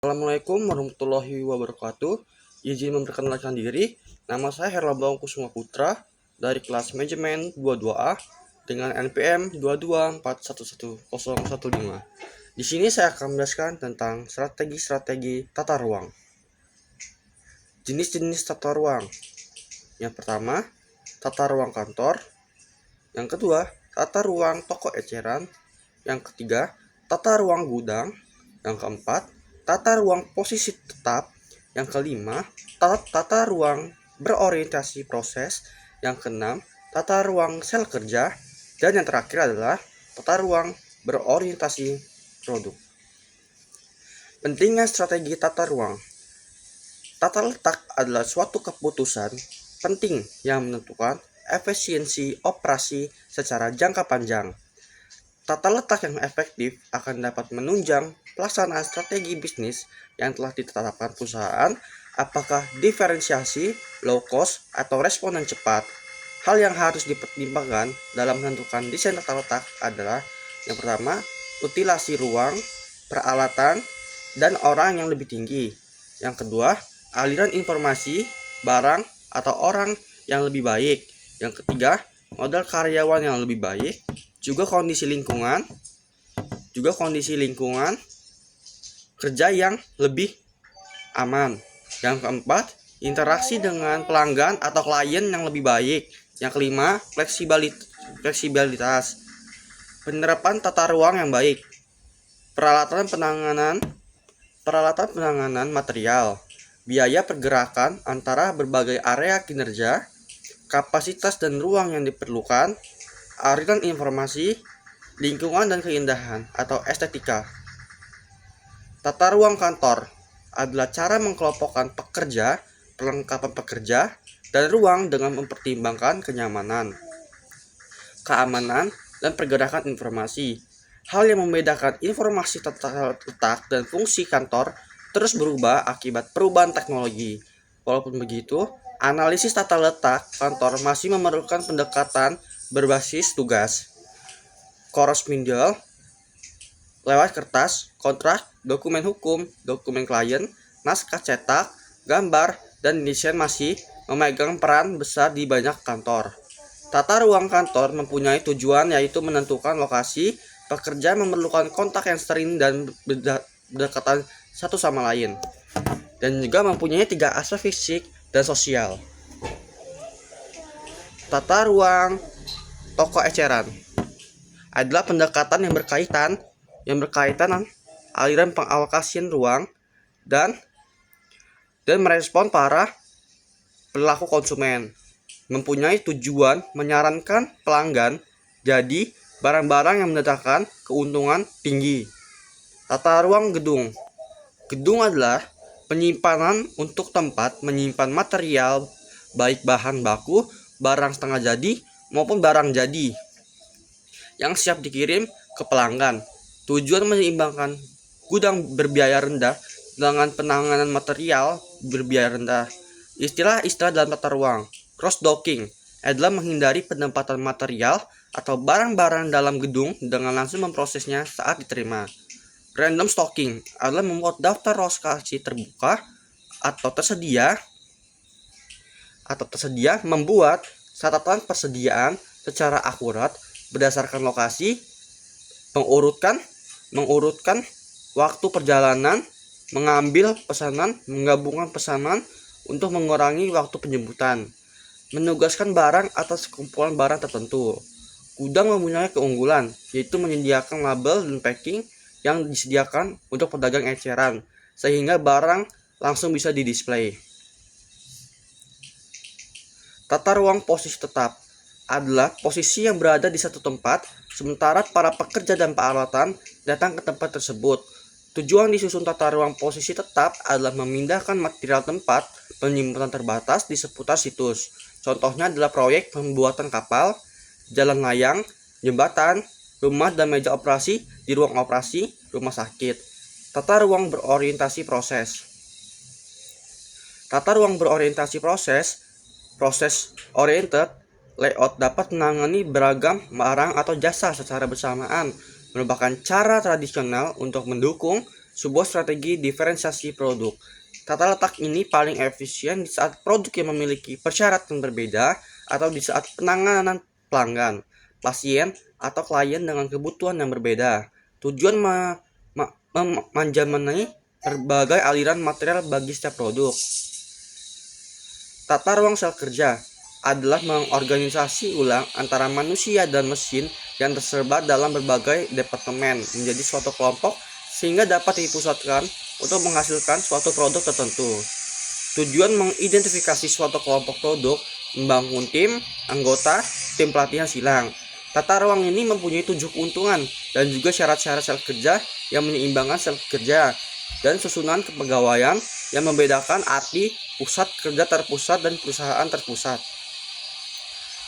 Assalamualaikum warahmatullahi wabarakatuh. Izin memperkenalkan diri, nama saya Herlambang Kusuma Putra dari kelas manajemen 22A dengan NPM 224111015. Di sini saya akan menjelaskan tentang strategi-strategi tata ruang. Jenis-jenis tata ruang. Yang pertama, tata ruang kantor. Yang kedua, tata ruang toko eceran. Yang ketiga, tata ruang gudang. Yang keempat, tata ruang posisi tetap. Yang kelima, tata ruang berorientasi proses. Yang keenam, tata ruang sel kerja. Dan yang terakhir adalah tata ruang berorientasi produk. Pentingnya strategi tata ruang. Tata letak adalah suatu keputusan penting yang menentukan efisiensi operasi secara jangka panjang. Tata letak yang efektif akan dapat menunjang pelaksanaan strategi bisnis yang telah ditetapkan perusahaan, apakah diferensiasi, low cost, atau responan cepat. Hal yang harus dipertimbangkan dalam menentukan desain tata letak adalah yang pertama, utilasi ruang, peralatan, dan orang yang lebih tinggi. Yang kedua, aliran informasi, barang, atau orang yang lebih baik. Yang ketiga, modal karyawan yang lebih baik, juga kondisi lingkungan kerja yang lebih aman. Yang keempat, interaksi dengan pelanggan atau klien yang lebih baik. Yang kelima, fleksibilitas. Penerapan tata ruang yang baik. Peralatan penanganan material. Biaya pergerakan antara berbagai area kinerja, kapasitas dan ruang yang diperlukan, aliran informasi, lingkungan dan keindahan atau estetika. Tata ruang kantor adalah cara mengelompokkan pekerja, perlengkapan pekerja, dan ruang dengan mempertimbangkan kenyamanan, keamanan, dan pergerakan informasi. Hal yang membedakan informasi tata letak dan fungsi kantor terus berubah akibat perubahan teknologi. Walaupun begitu, analisis tata letak kantor masih memerlukan pendekatan berbasis tugas. Koros-spindle lewat kertas, kontrak, dokumen hukum, dokumen klien, naskah cetak, gambar, dan desain masih memegang peran besar di banyak kantor. Tata ruang kantor mempunyai tujuan yaitu menentukan lokasi, pekerja memerlukan kontak yang sering dan berdekatan satu sama lain, dan juga mempunyai 3 aspek fisik dan sosial. Tata ruang toko eceran adalah pendekatan yang berkaitan aliran pengalokasian ruang dan merespon para pelaku konsumen. Mempunyai tujuan menyarankan pelanggan jadi barang-barang yang mendatangkan keuntungan tinggi. Tata ruang gedung. Gedung adalah penyimpanan untuk tempat menyimpan material baik bahan baku, barang setengah jadi maupun barang jadi yang siap dikirim ke pelanggan. Tujuan menyeimbangkan gudang berbiaya rendah dengan penanganan material berbiaya rendah. Istilah-istilah dalam tata ruang. Cross-docking adalah menghindari penempatan material atau barang-barang dalam gedung dengan langsung memprosesnya saat diterima. Random stocking adalah membuat daftar lokasi terbuka atau tersedia membuat catatan persediaan secara akurat berdasarkan lokasi, mengurutkan waktu perjalanan, mengambil pesanan, menggabungkan pesanan untuk mengurangi waktu penjemputan, menugaskan barang atas kumpulan barang tertentu. Gudang mempunyai keunggulan, yaitu menyediakan label dan packing yang disediakan untuk pedagang eceran, sehingga barang langsung bisa didisplay. Tata ruang posisi tetap adalah posisi yang berada di satu tempat, sementara para pekerja dan peralatan datang ke tempat tersebut. Tujuan disusun tata ruang posisi tetap adalah memindahkan material tempat penyimpanan terbatas di seputar situs. Contohnya adalah proyek pembuatan kapal, jalan layang, jembatan, rumah dan meja operasi di ruang operasi, rumah sakit. Tata ruang berorientasi proses. Tata ruang berorientasi proses oriented layout dapat menangani beragam barang atau jasa secara bersamaan, merupakan cara tradisional untuk mendukung sebuah strategi diferensiasi produk. Tata letak ini paling efisien di saat produk yang memiliki persyaratan berbeda atau di saat penanganan pelanggan, pasien, atau klien dengan kebutuhan yang berbeda. Tujuan menjamani berbagai aliran material bagi setiap produk. Tata ruang sel kerja adalah mengorganisasi ulang antara manusia dan mesin yang tersebar dalam berbagai departemen menjadi suatu kelompok sehingga dapat dipusatkan untuk menghasilkan suatu produk tertentu. Tujuan mengidentifikasi suatu kelompok produk, membangun tim, anggota, tim pelatihan silang. Tata ruang ini mempunyai 7 keuntungan dan juga syarat-syarat sel kerja yang menyeimbangkan sel kerja dan susunan kepegawaian yang membedakan arti pusat kerja terpusat dan perusahaan terpusat.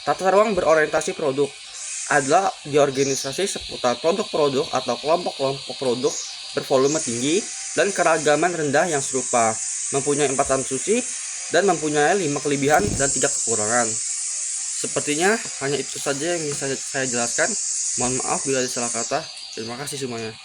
Tata ruang berorientasi produk adalah diorganisasi seputar produk-produk atau kelompok-kelompok produk bervolume tinggi dan keragaman rendah yang serupa, mempunyai 4 transfusi dan mempunyai 5 kelebihan dan 3 kekurangan. Sepertinya hanya itu saja yang bisa saya jelaskan. Mohon maaf bila ada salah kata. Terima kasih semuanya.